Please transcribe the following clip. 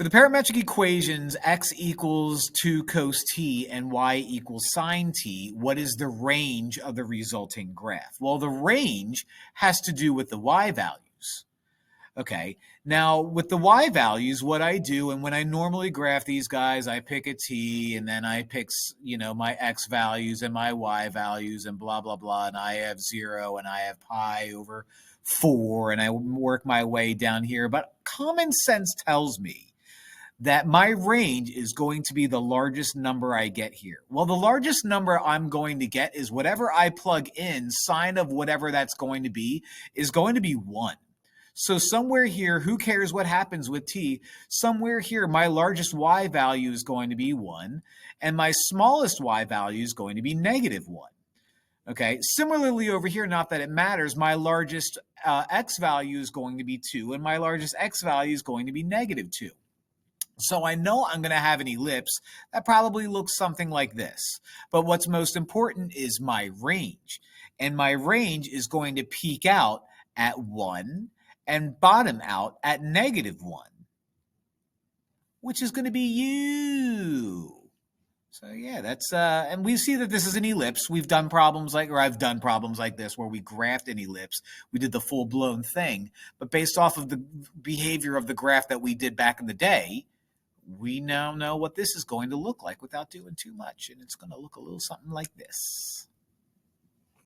For the parametric equations, x equals 2 cos t and y equals sine t, what is the range of the resulting graph? Well, the range has to do with the y values. Okay, now with the y values, what I do, and when I normally graph these guys, I pick a t, and then I pick, my x values and my y values and blah, blah, blah, and I have 0 and I have pi over 4, and I work my way down here. But common sense tells me that my range is going to be the largest number I get here. Well, the largest number I'm going to get is whatever I plug in, sine of whatever that's going to be, is going to be 1. So somewhere here, who cares what happens with t? Somewhere here, my largest y value is going to be 1, and my smallest y value is going to be -1. Okay. Similarly over here, not that it matters, my largest x value is going to be 2, and my largest x value is going to be -2. So I know I'm going to have an ellipse that probably looks something like this. But what's most important is my range. And my range is going to peak out at 1 and bottom out at -1, which is going to be u. So yeah, that's and we see that this is an ellipse. I've done problems like this where we graphed an ellipse. We did the full-blown thing. But based off of the behavior of the graph that we did back in the day, we now know what this is going to look like without doing too much. And it's going to look a little something like this.